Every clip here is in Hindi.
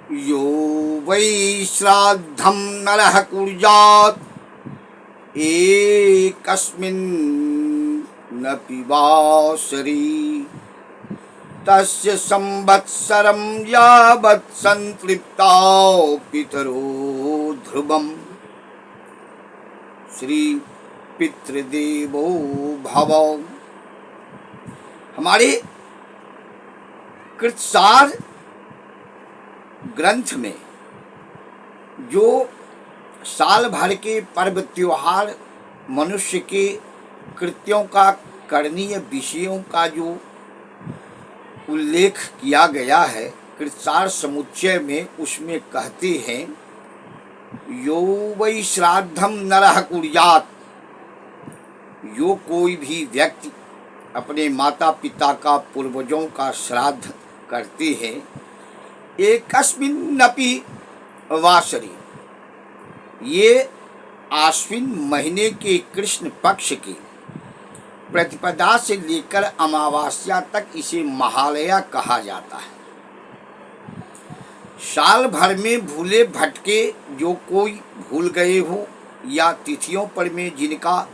यो वै श्राद्धं नरः कुर्यात् एकस्मिन्नपि वासरे तस्य संवत्सरं यावत् संतृप्ता पितरो ध्रुवम्। श्री पितृदेवो भव। हमारे कृतसार ग्रंथ में जो साल भर के पर्व त्योहार मनुष्य के कृत्यों का करणीय विषयों का जो उल्लेख किया गया है कृतसार समुच्चय में, उसमें कहते हैं यो वै श्राद्धम नरः कुर्यात्। यो कोई भी व्यक्ति अपने माता पिता का पूर्वजों का श्राद्ध करते हैं एकस्मिन्नपि वासरे, ये आश्विन महीने के कृष्ण पक्ष के प्रतिपदा से लेकर अमावस्या तक इसे महालया कहा जाता है। साल भर में भूले भटके जो कोई भूल गए हो या तिथियों पर में जिनका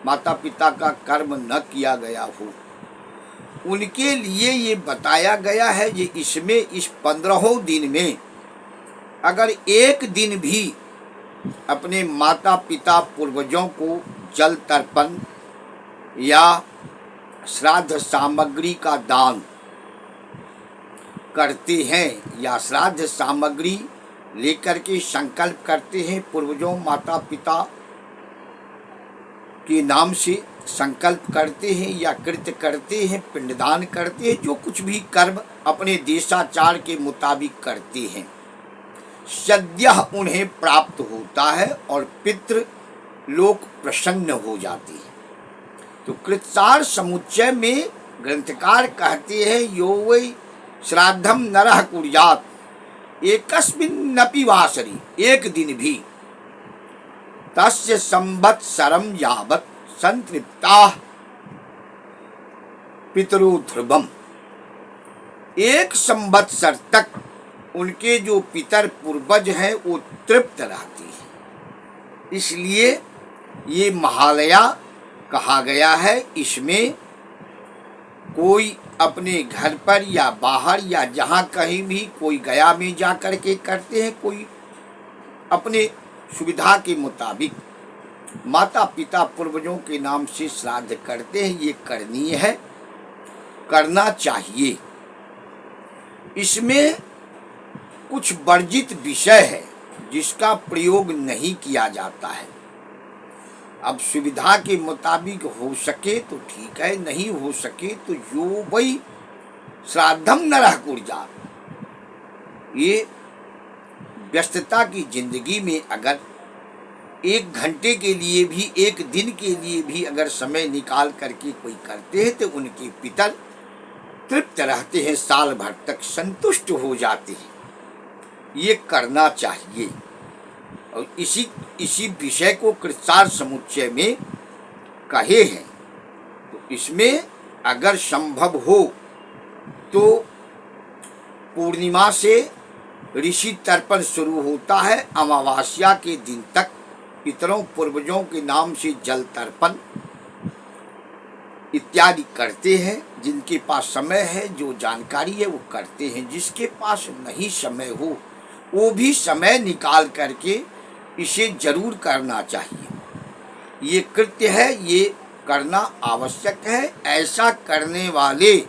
माता पिता का कर्म न किया गया हो, उनके लिए ये बताया गया है कि इसमें इस 15 दिन में अगर एक दिन भी अपने माता पिता पूर्वजों को जल तर्पण या श्राद्ध सामग्री का दान करते हैं या श्राद्ध सामग्री लेकर के संकल्प करते हैं, पूर्वजों माता पिता के नाम से संकल्प करते हैं या कृत्य करते हैं, पिंडदान करते हैं, जो कुछ भी कर्म अपने देशाचार के मुताबिक करते हैं, सद्यः उन्हें प्राप्त होता है और पितृ लोक प्रसन्न हो जाते हैं। तो कृतसार समुच्चय में ग्रंथकार कहते हैं यो वै श्राद्धम नरः कुर्यात् एकस्मिन्नपि वासरे, एक दिन भी तस्य संवत्सरं यावत् संतृप्ताः पितरो ध्रुवम्। एक संवत्सर तक उनके जो पितर पूर्वज हैं वो तृप्त रहते हैं, इसलिए ये महालया कहा गया है। इसमें कोई अपने घर पर या बाहर या जहाँ कहीं भी, कोई गया में जा कर के करते हैं, कोई अपने सुविधा के मुताबिक माता पिता पूर्वजों के नाम से श्राद्ध करते हैं। ये करणीय है, करना चाहिए। इसमें कुछ वर्जित विषय है जिसका प्रयोग नहीं किया जाता है। अब सुविधा के मुताबिक हो सके तो ठीक है, नहीं हो सके तो यो वै श्राद्धम नरः कुर्यात्। ये व्यस्तता की जिंदगी में अगर एक घंटे के लिए भी, एक दिन के लिए भी अगर समय निकाल करके कोई करते हैं तो उनके पितर तृप्त रहते हैं, साल भर तक संतुष्ट हो जाते हैं। ये करना चाहिए और इसी विषय को कृतसार समुच्चय में कहे हैं। तो इसमें अगर संभव हो तो पूर्णिमा से ऋषि तर्पण शुरू होता है, अमावस्या के दिन तक पितरों पूर्वजों के नाम से जल तर्पण इत्यादि करते हैं। जिनके पास समय है, जो जानकारी है वो करते हैं। जिसके पास नहीं समय हो वो भी समय निकाल करके इसे जरूर करना चाहिए। ये कृत्य है, ये करना आवश्यक है। ऐसा करने वाले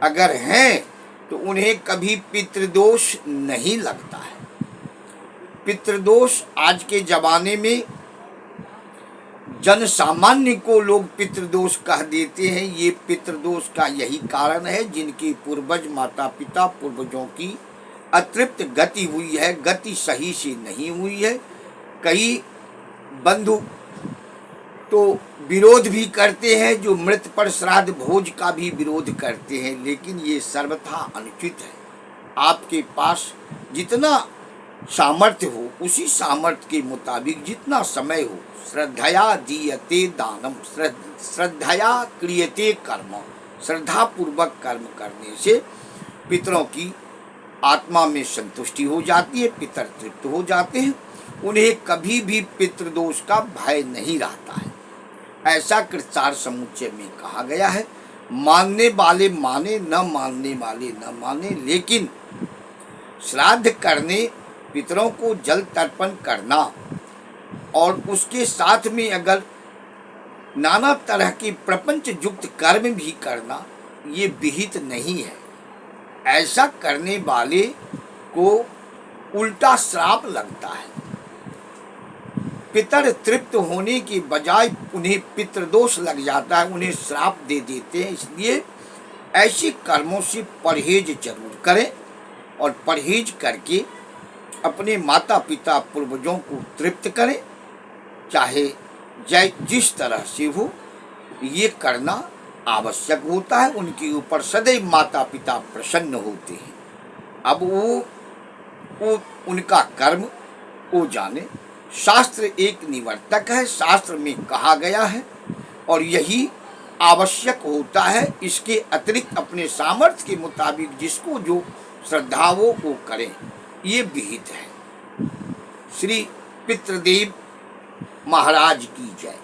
अगर हैं तो उन्हें कभी पितृदोष नहीं लगता है। पितृदोष आज के जमाने में जन सामान्य को लोग पितृदोष कह देते हैं। ये पितृदोष का यही कारण है, जिनके पूर्वज माता पिता पूर्वजों की अतृप्त गति हुई है, गति सही से नहीं हुई है। कई बंधु तो विरोध भी करते हैं, जो मृत पर श्राद्ध भोज का भी विरोध करते हैं, लेकिन ये सर्वथा अनुचित है। आपके पास जितना सामर्थ्य हो उसी सामर्थ्य के मुताबिक जितना समय हो, श्रद्धया दीयते दानम, श्रद्धया क्रियते कर्म, श्रद्धा पूर्वक कर्म करने से पितरों की आत्मा में संतुष्टि हो जाती है, पितर तृप्त हो जाते हैं, उन्हें कभी भी पितृदोष का भय नहीं रहता है। ऐसा कृतसार समुच्चय में कहा गया है। मानने वाले माने, न मानने वाले न माने, लेकिन श्राद्ध करने, पितरों को जल तर्पण करना और उसके साथ में अगर नाना तरह के प्रपंच युक्त कर्म भी करना, ये विहित नहीं है। ऐसा करने वाले को उल्टा श्राप लगता है। पितर तृप्त होने की बजाय उन्हें पितृदोष लग जाता है, उन्हें श्राप दे देते हैं। इसलिए ऐसे कर्मों से परहेज जरूर करें और परहेज करके अपने माता पिता पूर्वजों को तृप्त करें, चाहे जिस तरह से हो। ये करना आवश्यक होता है। उनके ऊपर सदैव माता पिता प्रसन्न होते हैं। अब वो उनका कर्म वो जाने। शास्त्र एक निवर्तक है, शास्त्र में कहा गया है और यही आवश्यक होता है। इसके अतिरिक्त अपने सामर्थ्य के मुताबिक जिसको जो श्रद्धा वो करें, ये विहित है। श्री पितृदेव महाराज की जय।